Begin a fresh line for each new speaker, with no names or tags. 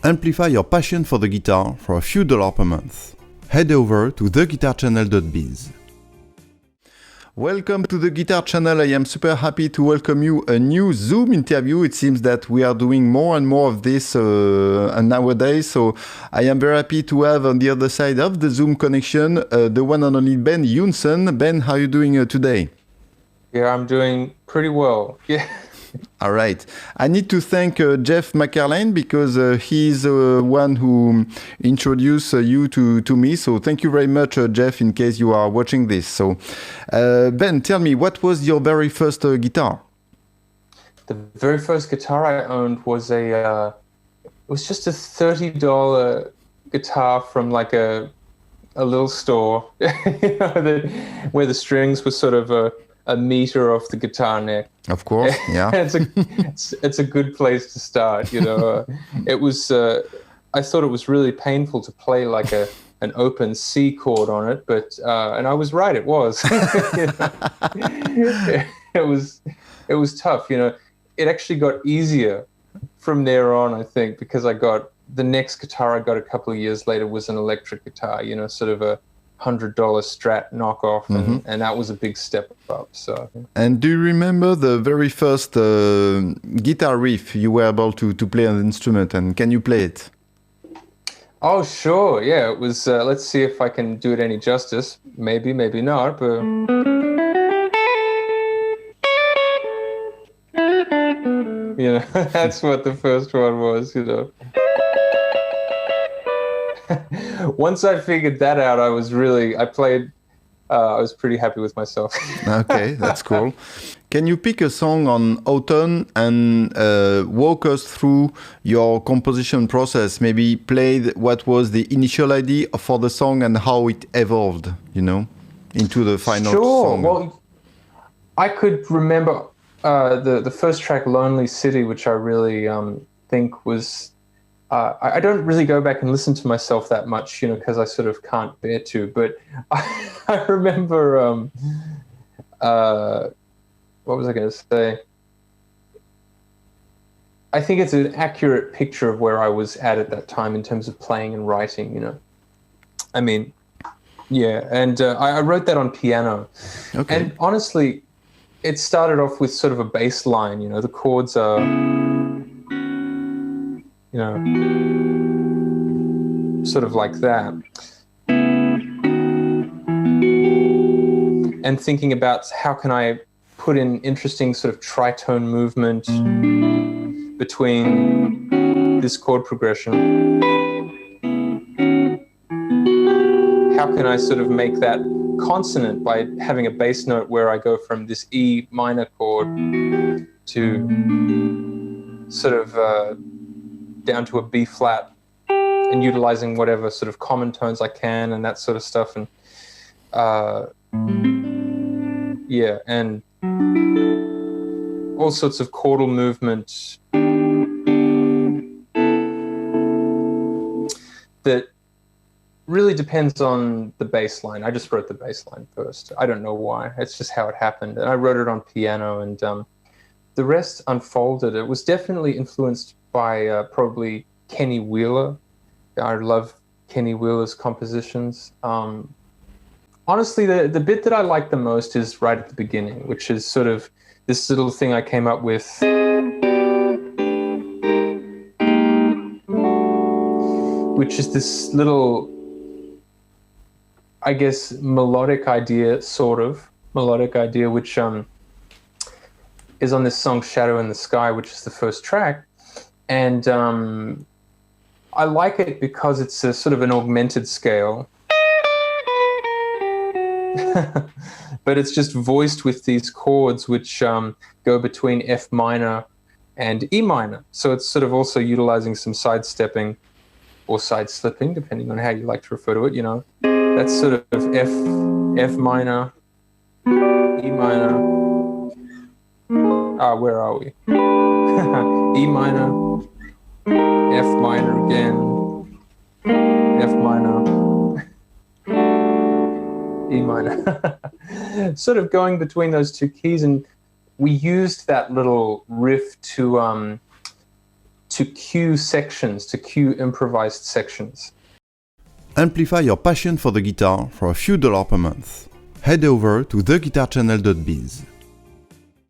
amplify your passion for the guitar for a few dollars per month. Head over to theguitarchannel.biz. Welcome to the Guitar Channel. I am super happy to welcome you a new Zoom interview. It seems that we are doing more and more of this nowadays, so I am very happy to have on the other side of the Zoom connection the one and only Ben Eunson. Ben, how are you doing today?
Yeah, I'm doing pretty well. Yeah.
All right. I need to thank Jeff McCarlane because he's the one who introduced you to me. So thank you very much, Jeff, in case you are watching this. So Ben, tell me, what was your very first guitar?
The very first guitar I owned was it was just a $30 guitar from like a little store, you know, where the strings were sort of a meter off the guitar neck.
Of course, yeah.
it's a good place to start, you know. It was I thought it was really painful to play like an open C chord on it, but and I was right, it was. It was tough, you know. It actually got easier from there on, I think, because I got the next guitar I got a couple of years later was an electric guitar, you know, sort of a $100 Strat knockoff, and that was a big step up. So.
And do you remember the very first guitar riff you were able to play on the instrument, and can you play it?
Oh, sure, yeah, it was, let's see if I can do it any justice. Maybe, maybe not, but... You know, that's what the first one was, you know. Once I figured that out, I was pretty happy with myself.
Okay, that's cool. Can you pick a song on Autumn and walk us through your composition process? Maybe play what was the initial idea for the song and how it evolved, you know, into the final song.
Sure, well, I could remember the first track, Lonely City, which I really think was... I don't really go back and listen to myself that much, you know, because I sort of can't bear to. But I remember, what was I going to say? I think it's an accurate picture of where I was at that time in terms of playing and writing, you know. I mean, yeah, and I wrote that on piano. Okay. And honestly, it started off with sort of a bass line, you know, the chords are... you know, sort of like that. And thinking about how can I put in interesting sort of tritone movement between this chord progression. How can I sort of make that consonant by having a bass note where I go from this E minor chord to sort of down to a B flat, and utilizing whatever sort of common tones I can and that sort of stuff, and yeah, and all sorts of chordal movement that really depends on the bass line. I just wrote the bass line first. I don't know why. It's just how it happened, and I wrote it on piano, and the rest unfolded. It was definitely influenced by probably Kenny Wheeler. I love Kenny Wheeler's compositions. Honestly, the bit that I like the most is right at the beginning, which is sort of this little thing I came up with, which is this little, I guess, melodic idea, which is on this song Shadow in the Sky, which is the first track. And I like it because it's a sort of an augmented scale. But it's just voiced with these chords which go between F minor and E minor. So it's sort of also utilizing some sidestepping or side-slipping, depending on how you like to refer to it, you know. That's sort of F minor, E minor. Where are we? E minor, F minor again, F minor, E minor. Sort of going between those two keys, and we used that little riff to to cue sections, to cue improvised sections.
Amplify your passion for the guitar for a few dollars per month. Head over to theguitarchannel.biz.